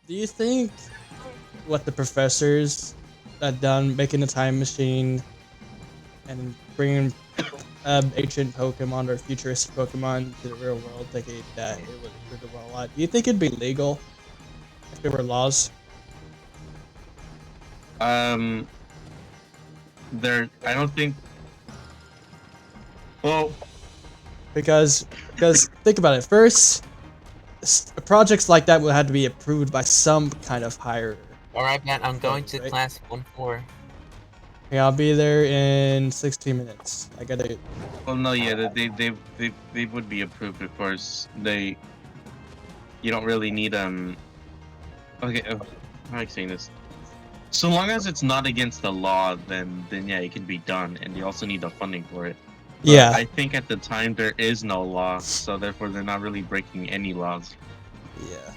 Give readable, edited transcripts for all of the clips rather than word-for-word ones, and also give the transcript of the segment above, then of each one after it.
Do you think what the professors had done, making a time machine and bringing ancient Pokemon or futuristic Pokemon to the real world, thinking that it would improve the world a lot? Do you think it'd be legal if there were laws? Um, I don't think. Well, Because think about it. First, projects like that would have to be approved by some kind of higher Alright, man, I'm going authority, to right? class 1-4. Okay, I'll be there in 16 minutes. I gotta. well, no, yeah, they would be approved, of course. You don't really need Okay, how am I saying this? So long as it's not against the law, then yeah, it can be done, and they also need the funding for it. But Yeah, I think at the time there is no law, so therefore they're not really breaking any laws. yeah.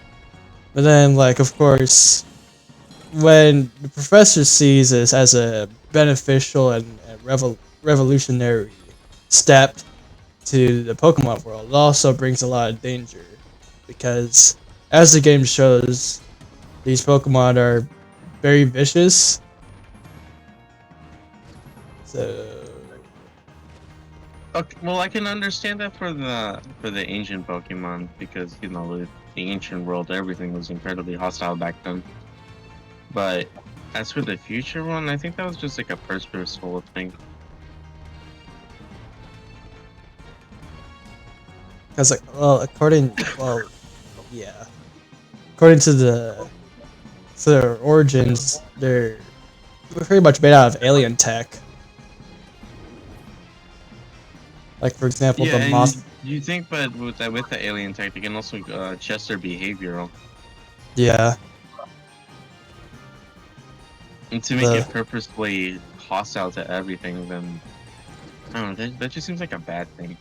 But then, like, of course, when the professor sees this as a beneficial and revolutionary step to the Pokemon world, it also brings a lot of danger because, as the game shows, these Pokemon are very vicious. So, Okay, well, I can understand that for the ancient Pokemon because the ancient world, everything was incredibly hostile back then. But as for the future one, I think that was just like a purposeful thing. because like, yeah, according to their origins, they're pretty much made out of alien tech. Like for example, Yeah, the and moth. you think, but with the alien tech, they can also adjust their behavioral Yeah, and to make the it purposefully hostile to everything. Then I don't know. That just seems like a bad thing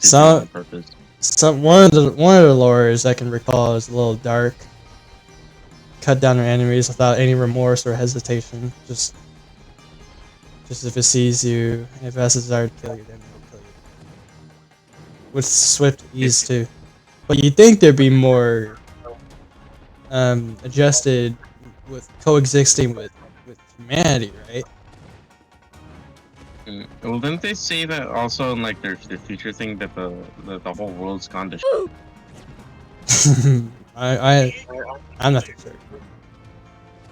to do some on purpose. one of the lores I can recall is a little dark. Cut down their enemies without any remorse or hesitation. Just if it sees you, if it has a desire to kill you, then it'll kill you. With swift It, ease too. But you'd think there'd be more adjusted with coexisting with humanity, right? well, didn't they say that also in like their future thing that the whole world's gone to I I'm not too sure.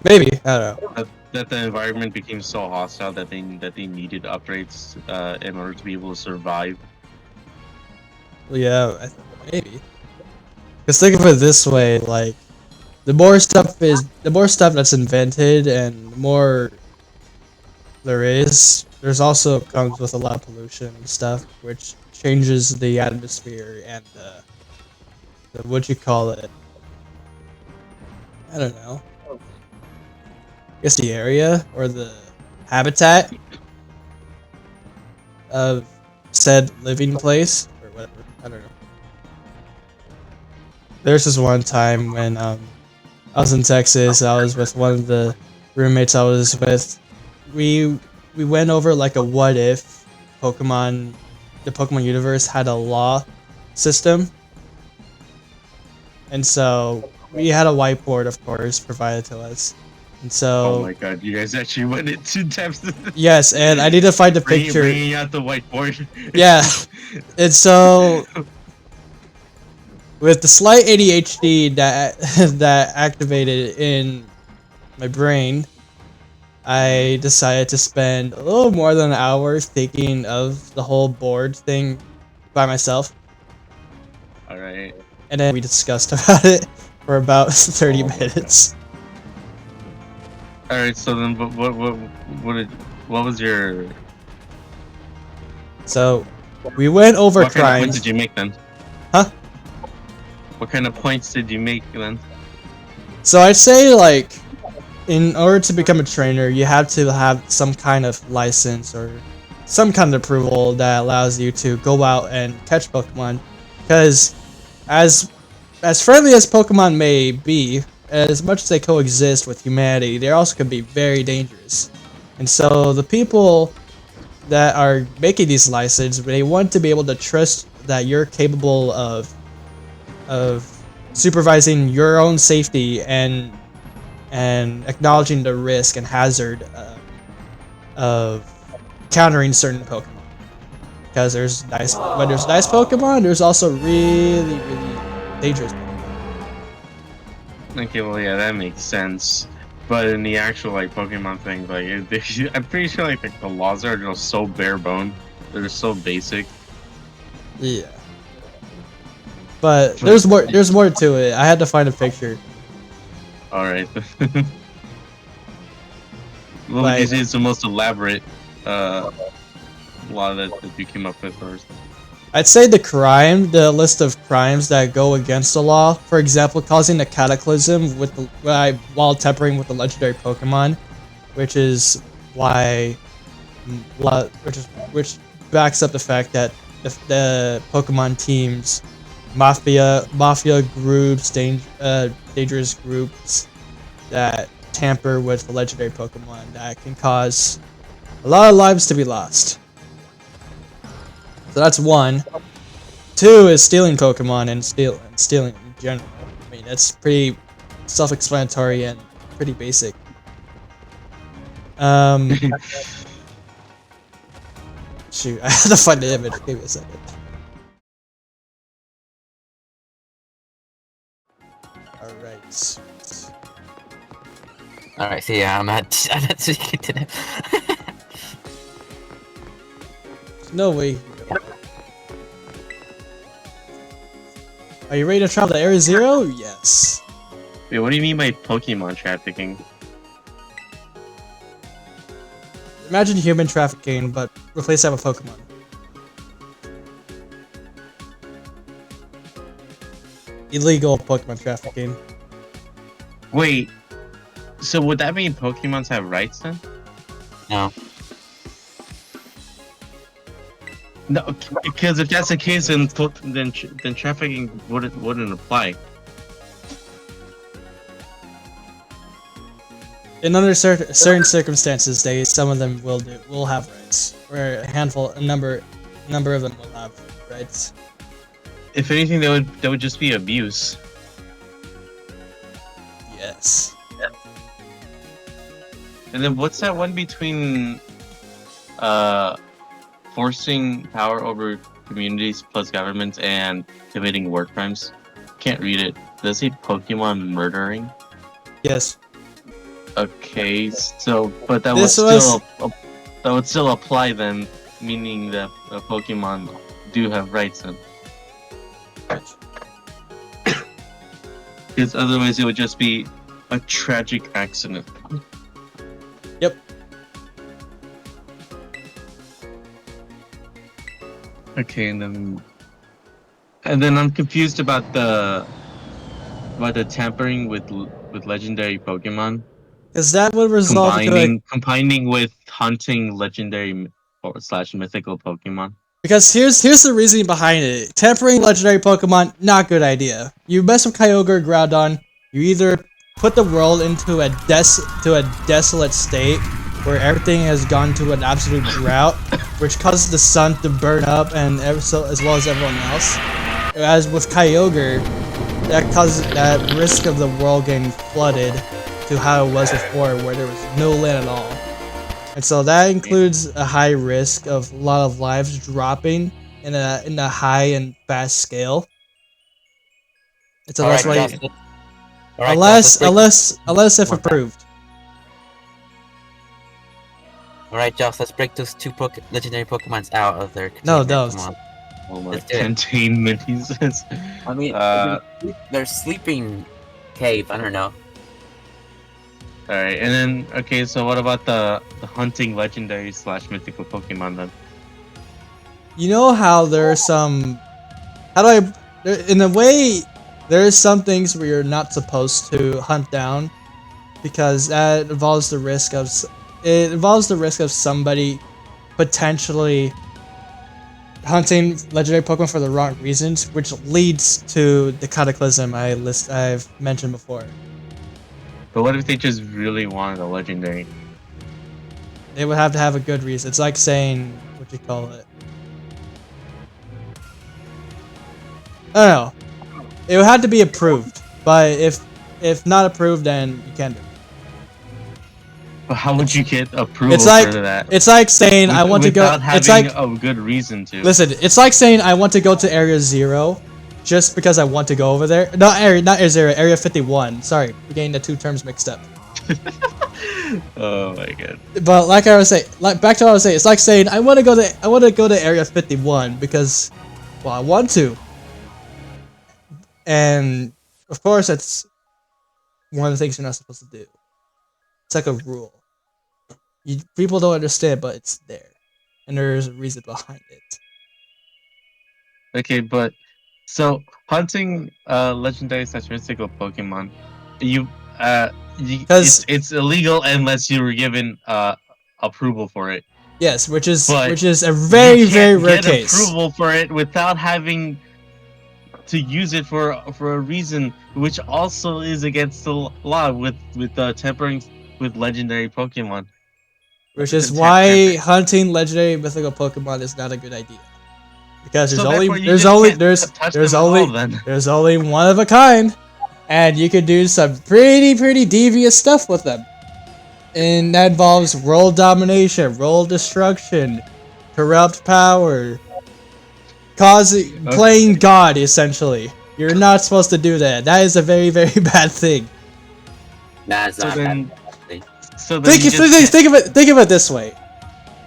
Maybe I don't know. that the environment became so hostile that they needed upgrades in order to be able to survive. Well, yeah, maybe. Because think of it this way, like the more stuff that's invented and the more there is, there's also comes with a lot of pollution and stuff, which changes the atmosphere and the what you call it. I don't know. I guess the area or the habitat of said living place or whatever. I don't know. There's this one time when I was in Texas. I was with one of the roommates I was with. We we went over like a what if Pokemon, the Pokemon universe had a law system, and so we had a whiteboard, of course, provided to us. And Oh so my god, you guys actually went into depth. yes, and I need to find the picture. Bringing out the whiteboard. Yeah, and so with the slight ADHD that that activated in my brain, I decided to spend a little more than an hour thinking of the whole board thing by myself, All right. and then we discussed about it for about 30 Oh my god. minutes. All right. So then, what did what was your So we went over what kind of points crimes. did you make then? Huh? What kind of points did you make then? So I'd say, like, in order to become a trainer, you have to have some kind of license or some kind of approval that allows you to go out and catch Pokemon. Because as friendly as Pokemon may be, as much as they coexist with humanity, they also can be very dangerous. And so the people that are making these licenses, they want to be able to trust that you're capable of supervising your own safety and acknowledging the risk and hazard of countering certain Pokemon. Because there's nice, when there's nice Pokemon, there's also really dangerous Pokemon. Okay, well, yeah, that makes sense. But in the actual like Pokemon thing, like I'm pretty sure like the laws are just so bare bone. They're so basic. Yeah. But there's more to it. I had to find a picture. All right. What would Like- you say is the most elaborate law that you came up with first? I'd say the list of crimes that go against the law. For example, causing a cataclysm with while tempering with the legendary Pokemon, which is why, which backs up the fact that the Pokemon teams, mafia groups, dangerous groups that tamper with the legendary Pokemon, that can cause a lot of lives to be lost. So that's one. Two is stealing Pokemon and stealing in general. I mean, that's pretty self-explanatory and pretty basic. Shoot, I had to find the image. Give me a second. Alright. Alright, so yeah, I'm not speaking to them. No way. Are you ready to travel to Area Zero? Yes. Wait, what do you mean by Pokemon trafficking? Imagine human trafficking, but replace that with Pokemon. Illegal Pokemon trafficking. Wait, so would that mean Pokemons have rights then? No. No, because if that's the case, then trafficking wouldn't apply. In under certain circumstances, some of them will have rights, or a number of them will have rights. If anything, that would just be abuse. Yes. And then what's that one between forcing power over communities plus governments and committing war crimes? Can't read it. Does it say Pokemon murdering? Yes. Okay, so but that would still apply then, meaning that Pokemon do have rights then. Because otherwise it would just be a tragic accident. Yep. Okay, and then I'm confused about the tampering with legendary Pokemon. Because that would result in combining with hunting legendary / mythical Pokemon. Because here's the reasoning behind it. Tampering legendary Pokemon, not good idea. You mess with Kyogre or Groudon, you either put the world into a desolate state where everything has gone to an absolute drought, which causes the sun to burn up and as well as everyone else. As with Kyogre, that causes that risk of the world getting flooded to how it was before, where there was no land at all. And so that includes a high risk of a lot of lives dropping in a high and fast scale. It's a less way, unless if approved. Alright, Josh, let's break those two legendary Pokemons out of their No, containment. don't. Come on. Oh my, Let's do it. containment, he says. I mean, they're sleeping cave, I don't know. Alright, and then, okay, so what about the hunting legendary / mythical Pokemon then? You know how there are some... in a way, there is some things where you're not supposed to hunt down, because that involves the risk of... It involves the risk of somebody potentially hunting legendary Pokemon for the wrong reasons, which leads to the cataclysm I've mentioned before. But what if they just really wanted a legendary? They would have to have a good reason. It's like saying, what you call it? I don't know. It would have to be approved, but if not approved, then you can't do it. But how would you get approval It's like for that? it's like saying I want to go. Without It's having like a good reason to. listen. It's like saying I want to go to Area 0, just because I want to go over there. Not Area 0. Area 51. Sorry, we're getting the two terms mixed up. Oh my god. But like I was saying, back to what I was saying, it's like saying I want to go to Area 51 because, well, I want to. And of course, that's one of the things you're not supposed to do. It's like a rule. People don't understand, but it's there, and there's a reason behind it. Okay, but so hunting legendary slash mythical Pokemon, you Because it's illegal unless you were given approval for it. yes, which is But a very you very can't rare get case. approval for it without having to use it for a reason, which also is against the law with tampering with legendary Pokemon. Which is why hunting legendary mythical Pokemon is not a good idea. Because So therefore you just can't touch them at all, then. there's only one of a kind, and you can do some pretty devious stuff with them. And that involves world domination, world destruction, corrupt power, playing God essentially. You're not supposed to do that. That is a very bad thing. Nah, it's So not then- bad. So then Think of it this way.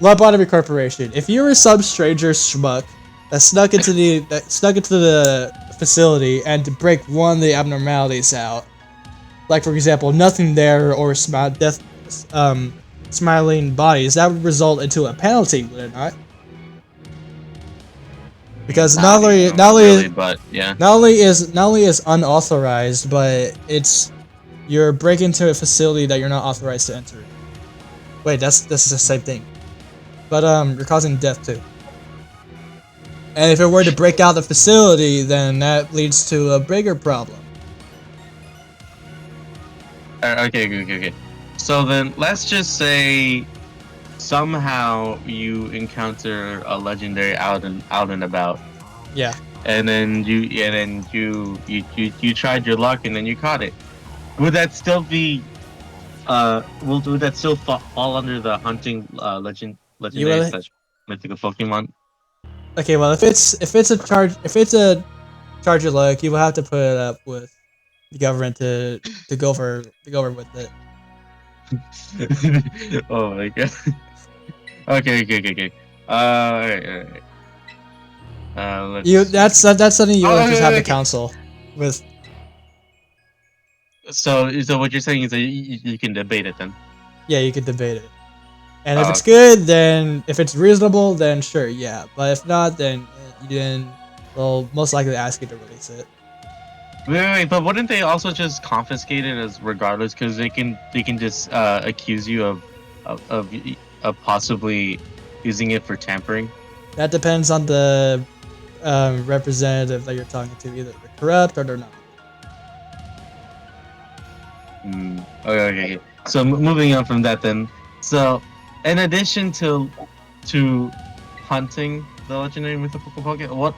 Lobotomy Corporation. If you were some stranger schmuck that snuck into the facility and to break one of the abnormalities out, like for example, nothing there or smiling bodies, that would result into a penalty, would it not? Because not only is unauthorized, but you're breaking into a facility that you're not authorized to enter. Wait, this is the same thing. But you're causing death too. And if it were to break out the facility, then that leads to a bigger problem. Okay. So then let's just say somehow you encounter a legendary out and about. Yeah. And then you tried your luck and then you caught it. Would that still be would that still fall under the hunting legendary slash mythical Pokemon? Okay, well if it's a charge of luck, you will have to put it up with the government to go over with it. Oh my god. Okay. Alright. That's something you will just have to counsel with. So what you're saying is that you can debate it then? Yeah, you could debate it. And if it's good, then if it's reasonable, then sure, yeah. But if not, then they'll most likely ask you to release it. Wait, but wouldn't they also just confiscate it as regardless? Because they can just accuse you of possibly using it for tampering. That depends on the representative that you're talking to. Either they're corrupt or they're not. Okay. So moving on from that, then. So, in addition to hunting the legendary mythical Pokemon,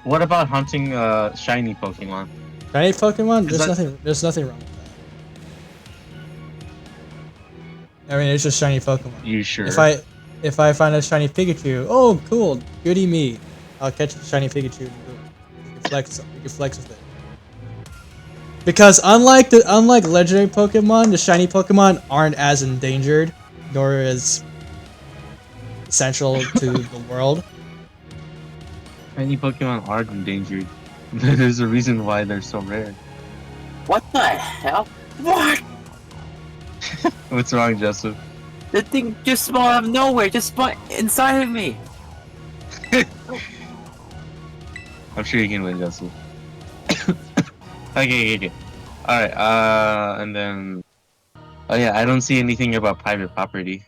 what about hunting shiny Pokemon? Shiny Pokemon? There's nothing wrong with that. I mean, it's just shiny Pokemon. You sure? If I find a shiny Pikachu, oh cool, goody me. I'll catch the shiny Pikachu and you can flex with it. Because unlike legendary Pokemon, the shiny Pokemon aren't as endangered, nor as essential to the world. Shiny Pokemon are endangered. There's a reason why they're so rare. What the hell? What? What's wrong, Joseph? The thing just spawned out of nowhere, just spawned inside of me. I'm sure you can win, Joseph. Okay. Alright, and then... Oh yeah, I don't see anything about private property.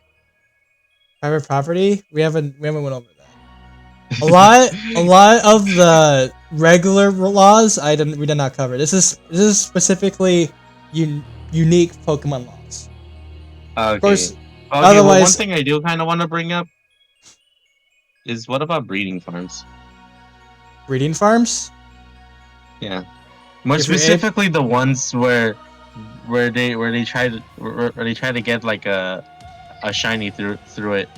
Private property? We haven't went over that. A lot of the regular laws we did not cover. This is specifically unique Pokemon laws. Okay. Of course, otherwise, one thing I do kind of want to bring up is what about breeding farms? Breeding farms? Yeah. More If you're specifically, the ones where they try to get like a shiny through it.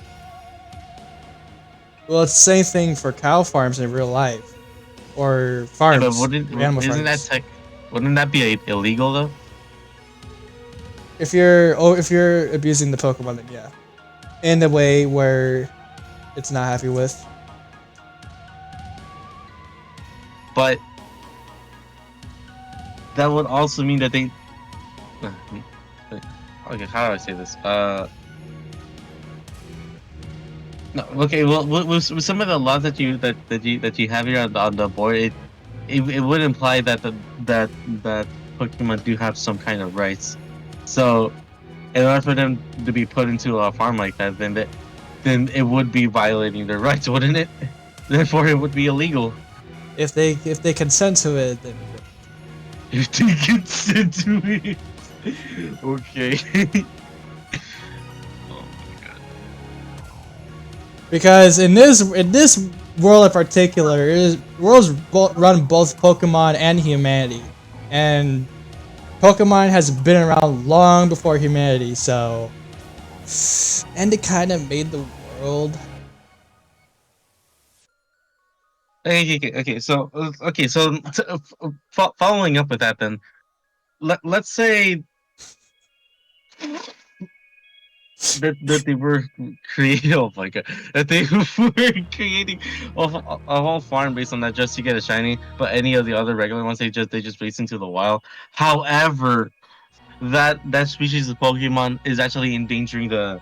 Well, it's the same thing for cow farms in real life, or Yeah, but farms, animal isn't farms. wouldn't that be illegal though? If you're abusing the Pokemon, then yeah, in a way where it's not happy with. But that would also mean that they. Okay, how do I say this? No, okay. Well, with some of the laws that you have here on the board, it would imply that that Pokemon do have some kind of rights. So, in order for them to be put into a farm like that, then it would be violating their rights, wouldn't it? Therefore, it would be illegal. If they consent to it, then If they consent to it. Okay. Oh my god. because in this world in particular, worlds run both Pokemon and humanity, and Pokemon has been around long before humanity, so and it kind of made the world. Okay. So following up with that, then let's say that they were creating. Oh my god, that they were creating a whole farm based on that just to get a shiny, but any of the other regular ones they just release into the wild. However, that species of Pokemon is actually endangering the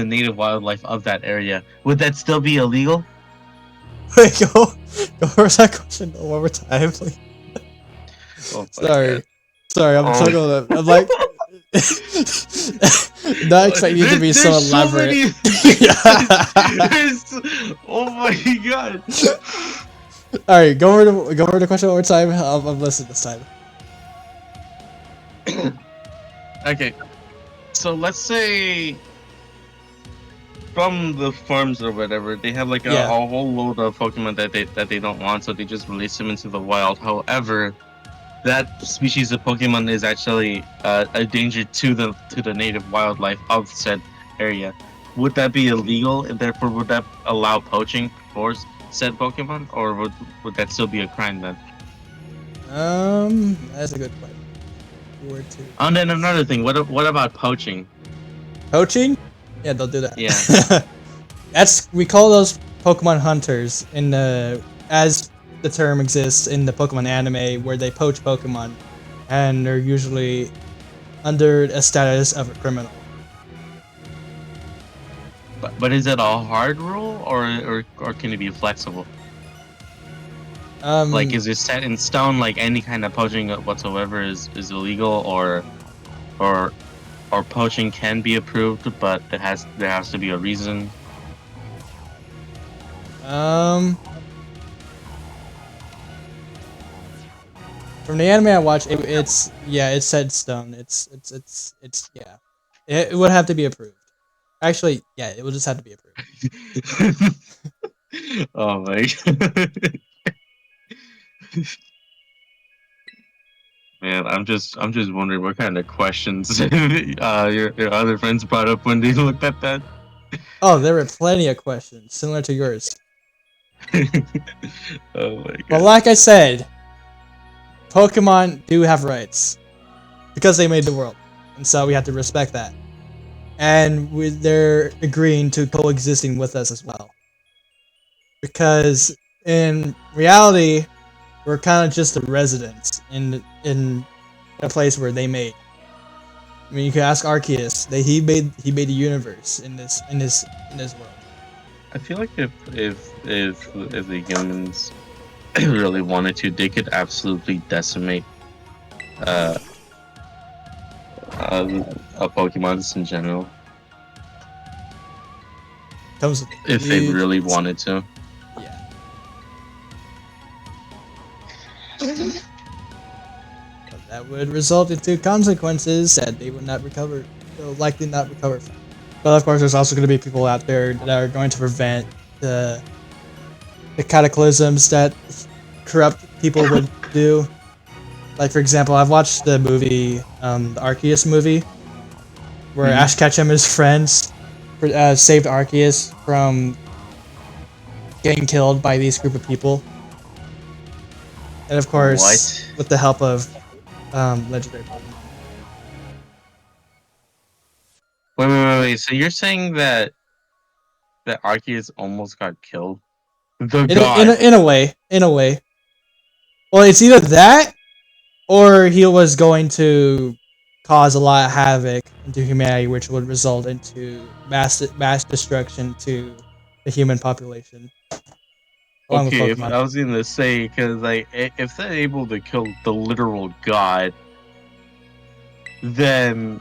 native wildlife of that area. Would that still be illegal? Wait, go over that question one more time, please. Oh my god. Sorry, I'm Oh. struggling. I'm like not expecting you to be so There's so elaborate. many. Oh my god. All right, go over the question one more time. I'm listening this time. Okay, so let's say from the farms or whatever, they have like Yeah. a whole load of Pokemon that they don't want, so they just release them into the wild. However, that species of Pokemon is actually a danger to the native wildlife of said area. Would that be illegal, and therefore would that allow poaching for said Pokemon, or would that still be a crime then? That's a good question. Word to And then another thing, what about poaching? poaching. Yeah, they'll do Yeah. that. We call those Pokemon hunters in the as the term exists in the Pokemon anime, where they poach Pokemon, and they're usually under a status of a criminal. But is it a hard rule, or can it be flexible? Like, is it set in stone? Like any kind of poaching whatsoever is illegal, or or poaching can be approved, but there has to be a reason. From the anime I watched, it's set in stone. Yeah, it would have to be approved. Actually, yeah, it would just have to be approved. Oh my god. Man, I'm just wondering what kind of questions your other friends brought up when they looked at that. Oh, there were plenty of questions similar to yours. Oh my But god. like I said, Pokemon do have rights because they made the world, and so we have to respect that. And they're agreeing to coexisting with us as well. Because in reality, we're kind of just the residents in a place where they made. I mean, you could ask Arceus. He made the universe in this world. I feel like if the humans really wanted to, they could absolutely decimate uh, Pokemons in general. Comes If they really wanted to. Yeah. But that would result into consequences that they would not recover. They'll likely not recover from. But of course, there's also going to be people out there that are going to prevent the cataclysms that corrupt people would do. Like for example, I've watched the movie, the Arceus movie, where Mhm. Ash Ketchum and his friends saved Arceus from getting killed by these group of people, and of course, What? with the help of legendary Pokemon. Wait. So you're saying that Arceus almost got killed? The In a, in a, god. in a way, in a way. Well, it's either that or he was going to cause a lot of havoc into humanity, which would result into mass destruction to the human population, along with Okay, if Pokemon. I was gonna say, because like if they're able to kill the literal god, then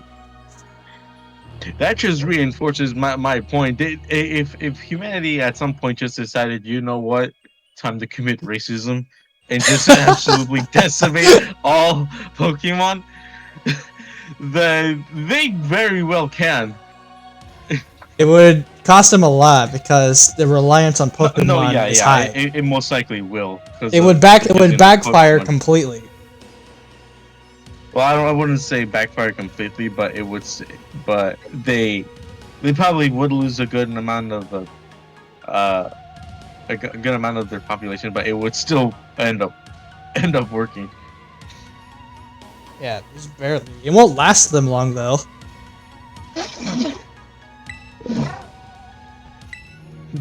that just reinforces my point. If humanity at some point just decided, you know what, time to commit racism and just absolutely decimate all Pokemon, then they very well can. It would cost them a lot because the reliance on No, Pokemon is yeah, high. it most likely will It because would it because would you know backfire Pokemon. completely. Well, I wouldn't say backfire completely, but it would. But they probably would lose a good amount of uh good amount of their population, but it would still end up working. Yeah, just barely. It won't last them long though.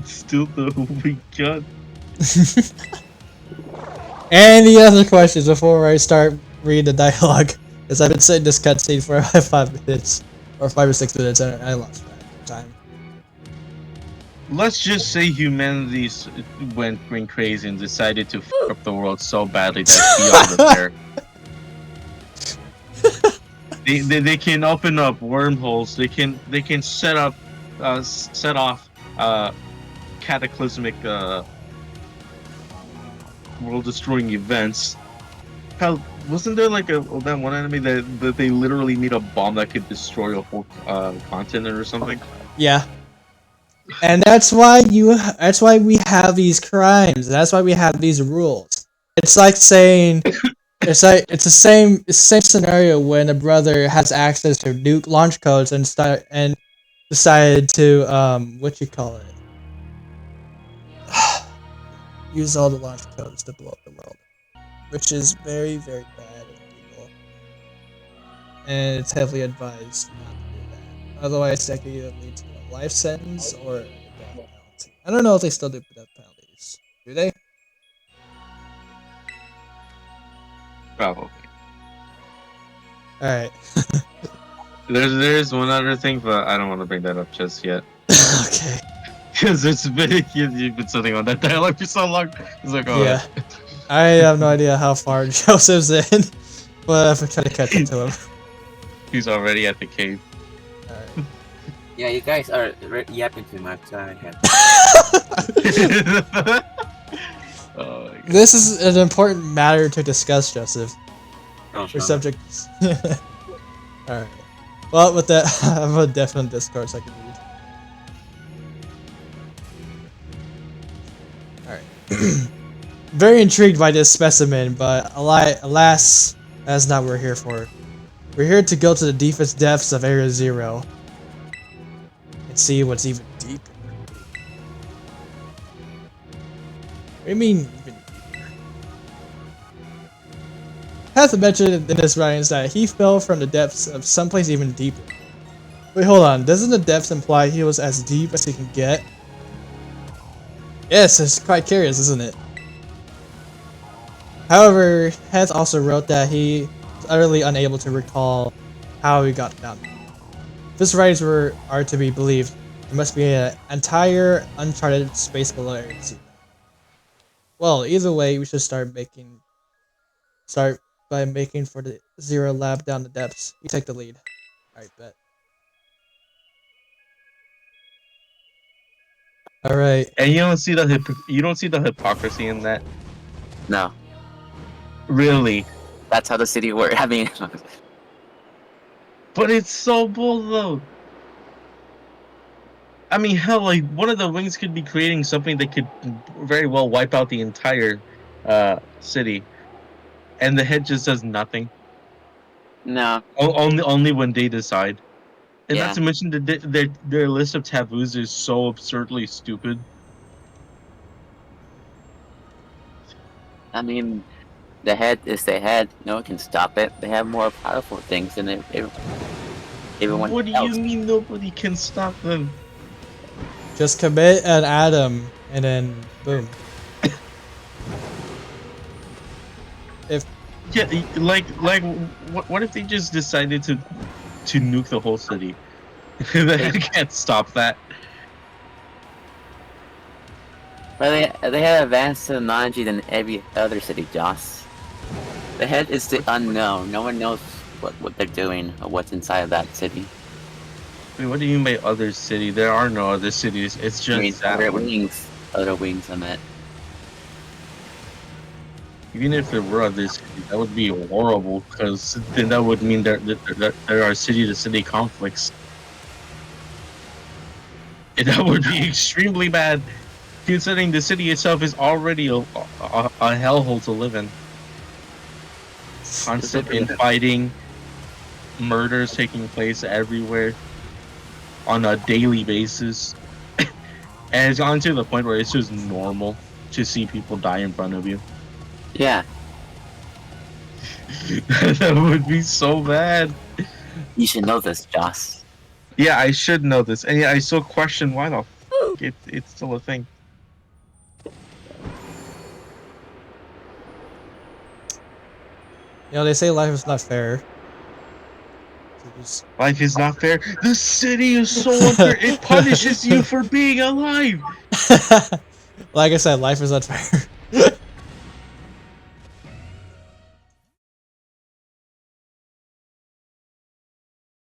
Still though, oh my god. Any other questions before I start reading the dialogue? Because I've been sitting this cutscene for about 5 minutes, or 5 or 6 minutes, and I lost track of time. Let's just say humanity went crazy and decided to fuck up the world so badly that it's beyond repair. They can open up wormholes. They can set off cataclysmic world destroying events. Hell, wasn't there like that one enemy that they literally need a bomb that could destroy a whole continent or something? Yeah, and that's why we have these crimes. That's why we have these rules. It's like saying it's the same scenario when a brother has access to nuke launch codes and decided to what you call it use all the launch codes to blow up the world, which is very very bad and illegal, and it's heavily advised not to do that. Otherwise, that could either lead to a life sentence or a death penalty. I don't know if they still do death penalties. Do they? Probably. All right. There's one other thing, but I don't want to bring that up just yet. Okay. Because it's been you've been sitting on that dialogue for so long. It's like, oh, Yeah. I have no idea how far Joseph's in, but I'm trying to catch up to him. he's already at the cave. Alright. Yeah, you guys are yapping too much. Sorry. Oh my god. This is an important matter to discuss, Joseph. Oh, For sure. subjects. Alright. Well, with that, I have a definite Discord so I can read. Alright. Very intrigued by this specimen, but alas, that's not what we're here for. We're here to go to the deepest depths of Area Zero and see what's even deeper. What do you mean even deeper? Have to mention in this writing is that he fell from the depths of someplace even deeper. Wait, hold on. Doesn't the depths imply he was as deep as he can get? Yes, it's quite curious, isn't it? However, Heth also wrote that he is utterly unable to recall how he got down. If his writings are to be believed, there must be an entire uncharted space below Area Zero. Well, either way, we should start by making for the Zero Lab down the depths. You take the lead. Alright, bet. Alright. And you don't see the hypocrisy in that. No, Really. that's how the city works. I mean, But it's so bold though. I mean, hell, like one of the wings could be creating something that could very well wipe out the entire city. and the head just does nothing. No. Only when they decide. And Yeah. not to mention that their list of taboos is so absurdly stupid. I mean, the head is the head. No one can stop it. They have more powerful things than everyone What do you else. mean nobody can stop them? Just commit an atom, and then boom. If Yeah, what if they just decided to nuke the whole city? The head can't stop that. But they have advanced technology than every other city, Joss. The head is the unknown. No one knows what they're doing or what's inside of that city. Wait, what do you mean by other city? There are no other cities. It's I mean, just that one. other wings. I meant. Even if there were other cities, that would be horrible because then that would mean there are city-to-city conflicts. And that would be extremely bad, considering the city itself is already a hellhole to live in. Constant infighting, murders taking place everywhere on a daily basis. And it's gotten to the point where it's just normal to see people die in front of you. Yeah, That would be so bad. you should know this, Joss. Yeah, I should know this. And yeah, I still question why the f it's still a thing. they say life is not fair. So just Life is not fair. The city is so unfair. It punishes you for being alive. like I said, life is not fair.